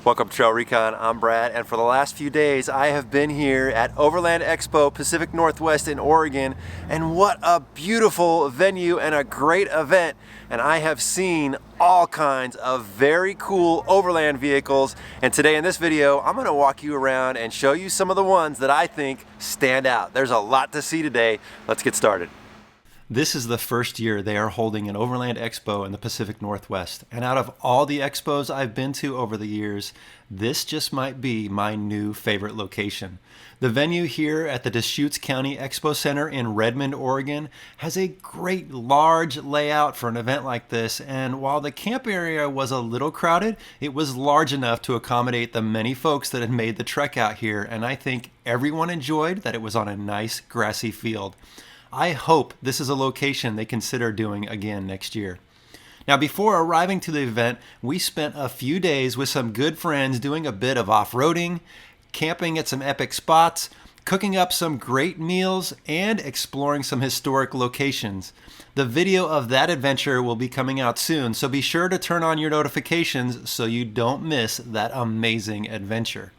Welcome to TrailRecon, I'm Brad, and for the last few days I have been here at Overland Expo Pacific Northwest in Oregon, and what a beautiful venue and a great event. And I have seen all kinds of very cool overland vehicles, and today in this video I'm going to walk you around and show you some of the ones that I think stand out. There's a lot to see today. Let's get started. This is the first year they are holding an Overland Expo in the Pacific Northwest. And out of all the expos I've been to over the years, this just might be my new favorite location. The venue here at the Deschutes County Expo Center in Redmond, Oregon has a great large layout for an event like this. And while the camp area was a little crowded, it was large enough to accommodate the many folks that had made the trek out here. And I think everyone enjoyed that it was on a nice grassy field. I hope this is a location they consider doing again next year. Now, before arriving to the event, we spent a few days with some good friends doing a bit of off-roading, camping at some epic spots, cooking up some great meals, and exploring some historic locations. The video of that adventure will be coming out soon, so be sure to turn on your notifications so you don't miss that amazing adventure.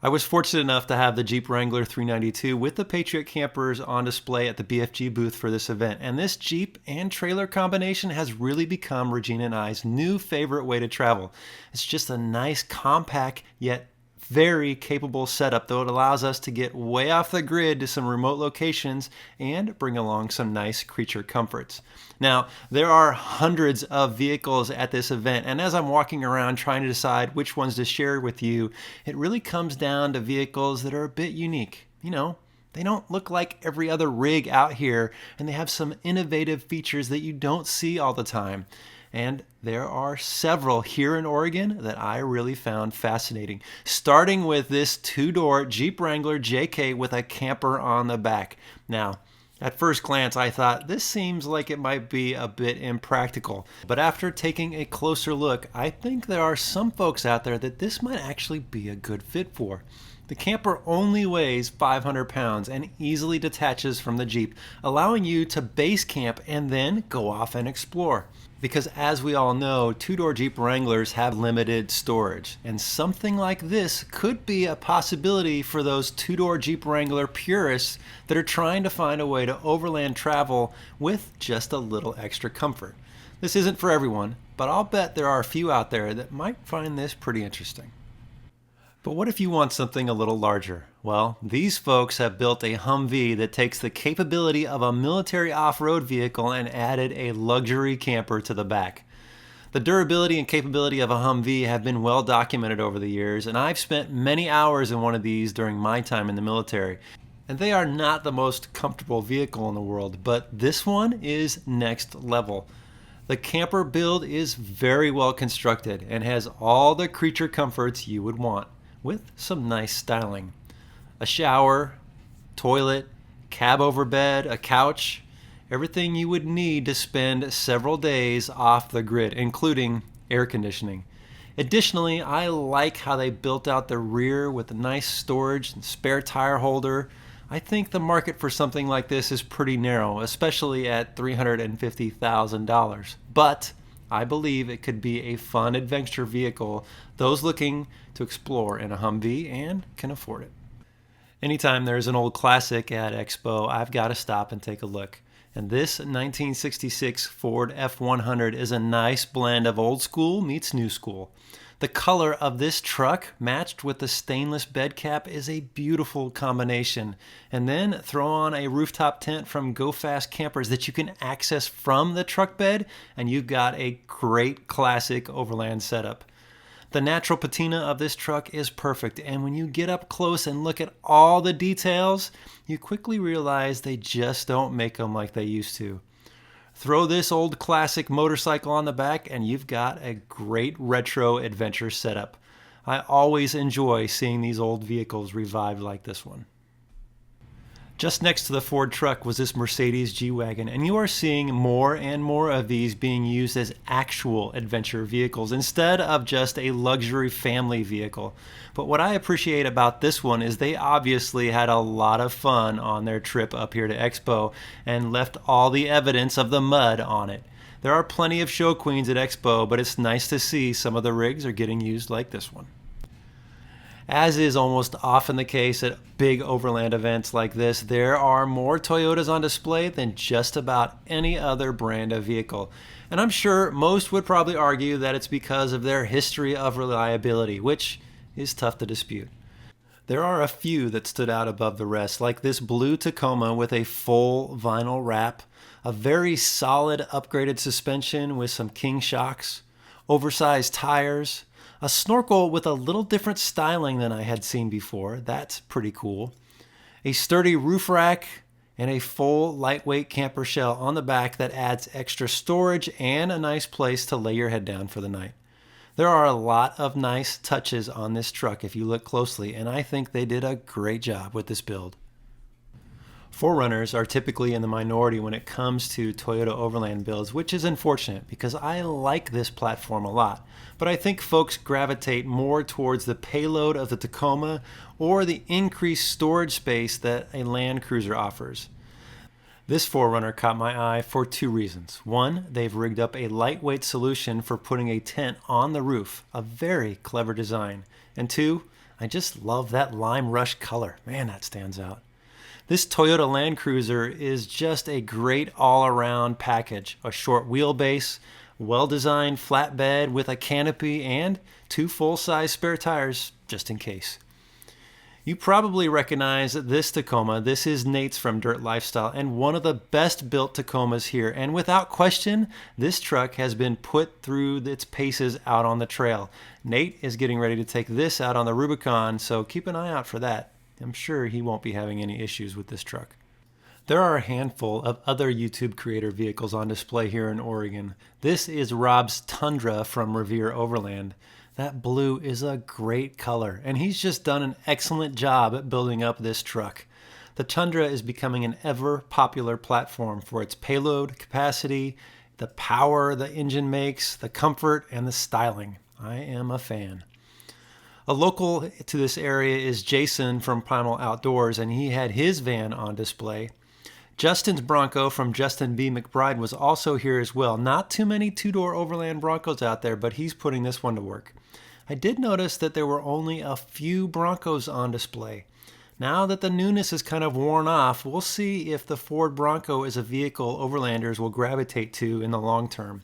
I was fortunate enough to have the Jeep Wrangler 392 with the Patriot campers on display at the BFG booth for this event, and this Jeep and trailer combination has really become Regina and I's new favorite way to travel. It's just a nice, compact, yet very capable setup, though it allows us to get way off the grid to some remote locations and bring along some nice creature comforts. Now, there are hundreds of vehicles at this event, and as I'm walking around trying to decide which ones to share with you, it really comes down to vehicles that are a bit unique. You know, they don't look like every other rig out here, and they have some innovative features that you don't see all the time. And there are several here in Oregon that I really found fascinating, starting with this two-door Jeep Wrangler JK with a camper on the back. Now, at first glance, I thought this seems like it might be a bit impractical. But after taking a closer look, I think there are some folks out there that this might actually be a good fit for. The camper only weighs 500 pounds and easily detaches from the Jeep, allowing you to base camp and then go off and explore. Because as we all know, two-door Jeep Wranglers have limited storage, and something like this could be a possibility for those two-door Jeep Wrangler purists that are trying to find a way to overland travel with just a little extra comfort. This isn't for everyone, but I'll bet there are a few out there that might find this pretty interesting. But what if you want something a little larger? Well, these folks have built a Humvee that takes the capability of a military off-road vehicle and added a luxury camper to the back. The durability and capability of a Humvee have been well documented over the years, and I've spent many hours in one of these during my time in the military. And they are not the most comfortable vehicle in the world, but this one is next level. The camper build is very well constructed and has all the creature comforts you would want, with some nice styling. A shower, toilet, cab over bed, a couch, everything you would need to spend several days off the grid, including air conditioning. Additionally, I like how they built out the rear with a nice storage and spare tire holder. I think the market for something like this is pretty narrow, especially at $350,000. But I believe it could be a fun adventure vehicle, those looking to explore in a Humvee and can afford it. Anytime there's an old classic at Expo, I've got to stop and take a look. And this 1966 Ford F100 is a nice blend of old school meets new school. The color of this truck matched with the stainless bed cap is a beautiful combination. And then throw on a rooftop tent from Go Fast campers that you can access from the truck bed, and you've got a great classic overland setup. The natural patina of this truck is perfect, and when you get up close and look at all the details, you quickly realize they just don't make them like they used to. Throw this old classic motorcycle on the back and you've got a great retro adventure setup. I always enjoy seeing these old vehicles revived like this one. Just next to the Ford truck was this Mercedes G Wagon, and you are seeing more and more of these being used as actual adventure vehicles instead of just a luxury family vehicle. But what I appreciate about this one is they obviously had a lot of fun on their trip up here to Expo and left all the evidence of the mud on it. There are plenty of show queens at Expo, but it's nice to see some of the rigs are getting used like this one. As is almost often the case at big overland events like this, there are more Toyotas on display than just about any other brand of vehicle. And I'm sure most would probably argue that it's because of their history of reliability, which is tough to dispute. There are a few that stood out above the rest, like this blue Tacoma with a full vinyl wrap, a very solid upgraded suspension with some king shocks, oversized tires, a snorkel with a little different styling than I had seen before. That's pretty cool. A sturdy roof rack and a full lightweight camper shell on the back that adds extra storage and a nice place to lay your head down for the night. There are a lot of nice touches on this truck if you look closely, and I think they did a great job with this build. 4Runners are typically in the minority when it comes to Toyota Overland builds, which is unfortunate because I like this platform a lot. But I think folks gravitate more towards the payload of the Tacoma or the increased storage space that a Land Cruiser offers. This 4Runner caught my eye for two reasons. One, they've rigged up a lightweight solution for putting a tent on the roof, a very clever design. And two, I just love that lime rush color. Man, that stands out. This Toyota Land Cruiser is just a great all-around package. A short wheelbase, well-designed flatbed with a canopy, and two full-size spare tires just in case. You probably recognize this Tacoma. This is Nate's from Dirt Lifestyle and one of the best built Tacomas here. And without question, this truck has been put through its paces out on the trail. Nate is getting ready to take this out on the Rubicon, so keep an eye out for that. I'm sure he won't be having any issues with this truck. There are a handful of other YouTube creator vehicles on display here in Oregon. This is Rob's Tundra from Revere Overland. That blue is a great color, and he's just done an excellent job at building up this truck. The Tundra is becoming an ever popular platform for its payload capacity, the power the engine makes, the comfort, and the styling. I am a fan. A local to this area is Jason from Primal Outdoors, and he had his van on display. Justin's Bronco from Justin B. McBride was also here as well. Not too many two-door Overland Broncos out there, but he's putting this one to work. I did notice that there were only a few Broncos on display. Now that the newness is kind of worn off, we'll see if the Ford Bronco is a vehicle Overlanders will gravitate to in the long term.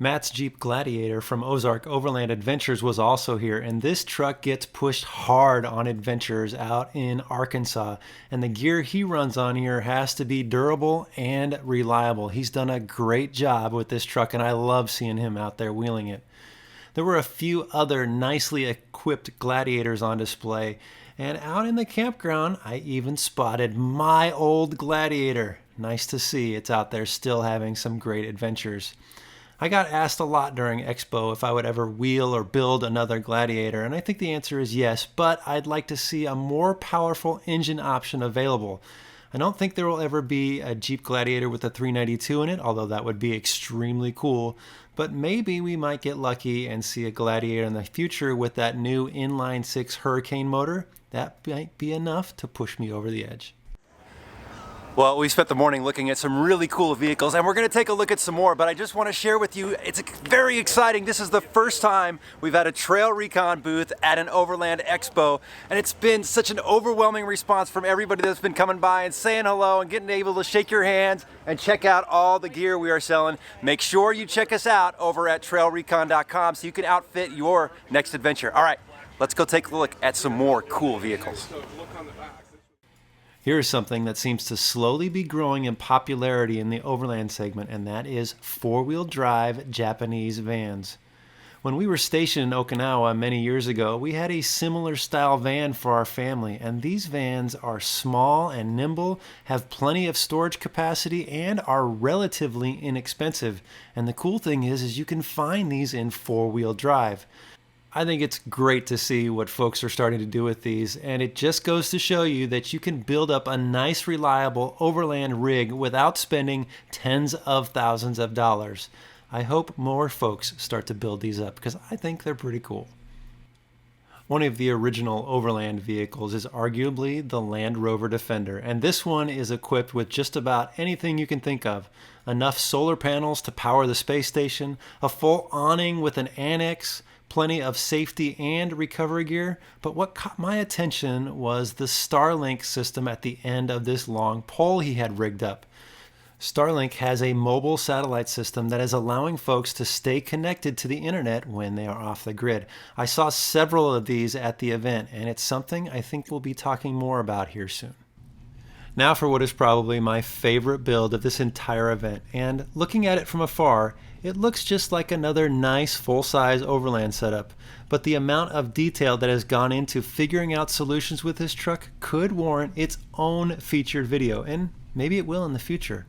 Matt's Jeep Gladiator from Ozark Overland Adventures was also here, and this truck gets pushed hard on adventures out in Arkansas, and the gear he runs on here has to be durable and reliable. He's done a great job with this truck, and I love seeing him out there wheeling it. There were a few other nicely equipped Gladiators on display, and out in the campground, I even spotted my old Gladiator. Nice to see it's out there still having some great adventures. I got asked a lot during Expo if I would ever wheel or build another Gladiator, and I think the answer is yes, but I'd like to see a more powerful engine option available. I don't think there will ever be a Jeep Gladiator with a 392 in it, although that would be extremely cool, but maybe we might get lucky and see a Gladiator in the future with that new inline-6 Hurricane motor. That might be enough to push me over the edge. Well, we spent the morning looking at some really cool vehicles, and we're going to take a look at some more, but I just want to share with you, it's very exciting. This is the first time we've had a TrailRecon booth at an Overland Expo, and it's been such an overwhelming response from everybody that's been coming by and saying hello and getting able to shake your hands and check out all the gear we are selling. Make sure you check us out over at TrailRecon.com so you can outfit your next adventure. All right, let's go take a look at some more cool vehicles. Here's something that seems to slowly be growing in popularity in the Overland segment, and that is four-wheel drive Japanese vans. When we were stationed in Okinawa many years ago, we had a similar style van for our family, and these vans are small and nimble, have plenty of storage capacity, and are relatively inexpensive. And the cool thing is you can find these in four-wheel drive. I think it's great to see what folks are starting to do with these, and it just goes to show you that you can build up a nice, reliable overland rig without spending tens of thousands of dollars. I hope more folks start to build these up because I think they're pretty cool. One of the original Overland vehicles is arguably the Land Rover Defender, and this one is equipped with just about anything you can think of. Enough solar panels to power the space station, a full awning with an annex, plenty of safety and recovery gear, but what caught my attention was the Starlink system at the end of this long pole he had rigged up. Starlink has a mobile satellite system that is allowing folks to stay connected to the internet when they are off the grid. I saw several of these at the event, and it's something I think we'll be talking more about here soon. Now for what is probably my favorite build of this entire event, and looking at it from afar, it looks just like another nice full-size Overland setup, but the amount of detail that has gone into figuring out solutions with this truck could warrant its own featured video, and maybe it will in the future.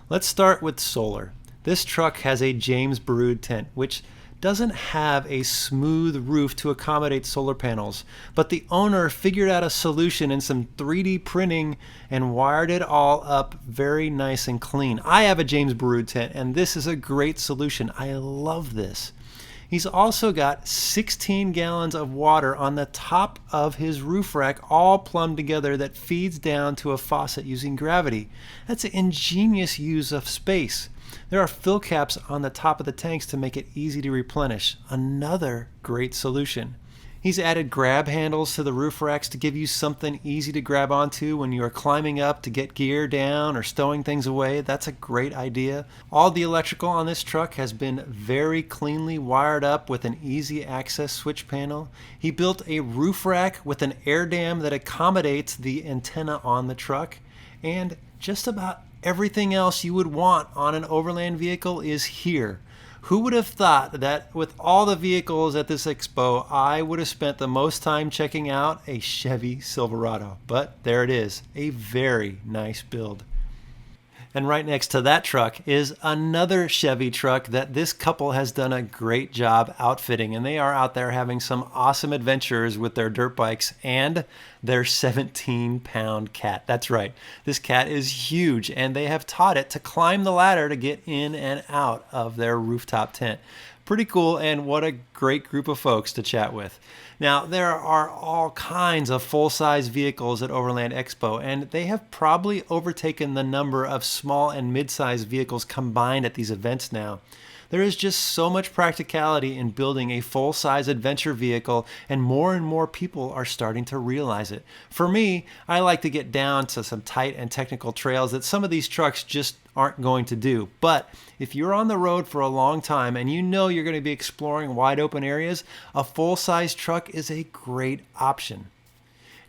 Let's start with solar. This truck has a James Baroud tent, which doesn't have a smooth roof to accommodate solar panels, but the owner figured out a solution in some 3D printing and wired it all up very nice and clean. I have a James Baroud tent, and this is a great solution. I love this. He's also got 16 gallons of water on the top of his roof rack, all plumbed together, that feeds down to a faucet using gravity. That's an ingenious use of space. There are fill caps on the top of the tanks to make it easy to replenish. Another great solution. He's added grab handles to the roof racks to give you something easy to grab onto when you are climbing up to get gear down or stowing things away. That's a great idea. All the electrical on this truck has been very cleanly wired up with an easy access switch panel. He built a roof rack with an air dam that accommodates the antenna on the truck, and just about everything else you would want on an Overland vehicle is here. Who would have thought that with all the vehicles at this expo, I would have spent the most time checking out a Chevy Silverado? But there it is, a very nice build. And right next to that truck is another Chevy truck that this couple has done a great job outfitting, and they are out there having some awesome adventures with their dirt bikes and their 17-pound cat. That's right, this cat is huge, and they have taught it to climb the ladder to get in and out of their rooftop tent. Pretty cool, and what a great group of folks to chat with. Now, there are all kinds of full-size vehicles at Overland Expo, and they have probably overtaken the number of small and mid-sized vehicles combined at these events now. There is just so much practicality in building a full-size adventure vehicle, and more people are starting to realize it. For me, I like to get down to some tight and technical trails that some of these trucks just aren't going to do. But if you're on the road for a long time and you know you're going to be exploring wide open areas, a full-size truck is a great option.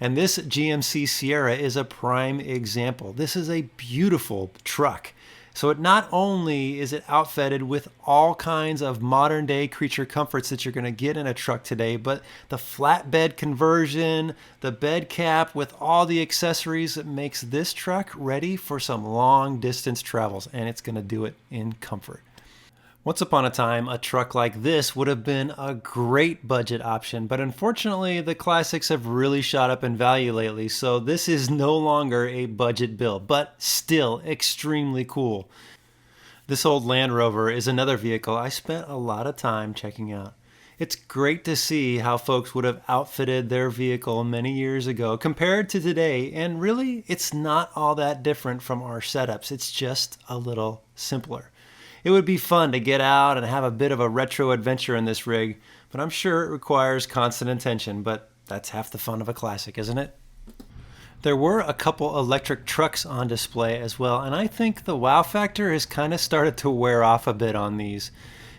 And this GMC Sierra is a prime example. This is a beautiful truck. So it not only is it outfitted with all kinds of modern day creature comforts that you're going to get in a truck today, but the flatbed conversion, the bed cap with all the accessories, that makes this truck ready for some long distance travels, and it's going to do it in comfort. Once upon a time, a truck like this would have been a great budget option, but unfortunately the classics have really shot up in value lately, so this is no longer a budget build, but still extremely cool. This old Land Rover is another vehicle I spent a lot of time checking out. It's great to see how folks would have outfitted their vehicle many years ago compared to today, and really it's not all that different from our setups. It's just a little simpler. It would be fun to get out and have a bit of a retro adventure in this rig, but I'm sure it requires constant attention, but that's half the fun of a classic, isn't it? There were a couple electric trucks on display as well, and I think the wow factor has kind of started to wear off a bit on these.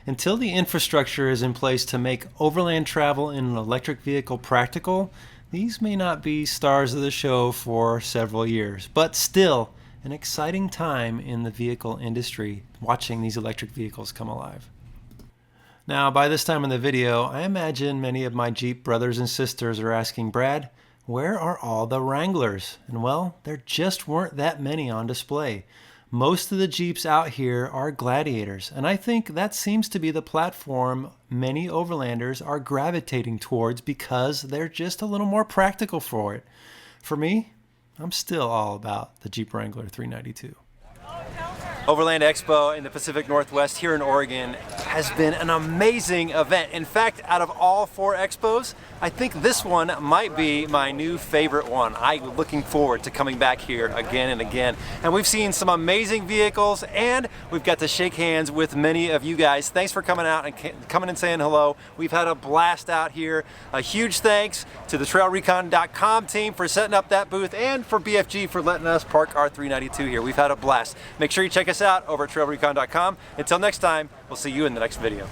Until the infrastructure is in place to make overland travel in an electric vehicle practical, these may not be stars of the show for several years, but still, an exciting time in the vehicle industry, watching these electric vehicles come alive. Now, by this time in the video, I imagine many of my Jeep brothers and sisters are asking, Brad, where are all the Wranglers? And well, there just weren't that many on display. Most of the Jeeps out here are Gladiators, and I think that seems to be the platform many overlanders are gravitating towards because they're just a little more practical for it. For me, I'm still all about the Jeep Wrangler 392. Overland Expo in the Pacific Northwest here in Oregon has been an amazing event. In fact, out of all 4 expos, I think this one might be my new favorite one. I'm looking forward to coming back here again and again. And we've seen some amazing vehicles, and we've got to shake hands with many of you guys. Thanks for coming out and coming and saying hello. We've had a blast out here. A huge thanks to the TrailRecon.com team for setting up that booth, and for BFG for letting us park our 392 here. We've had a blast. Make sure you check us out over at TrailRecon.com. Until next time, we'll see you in the next video.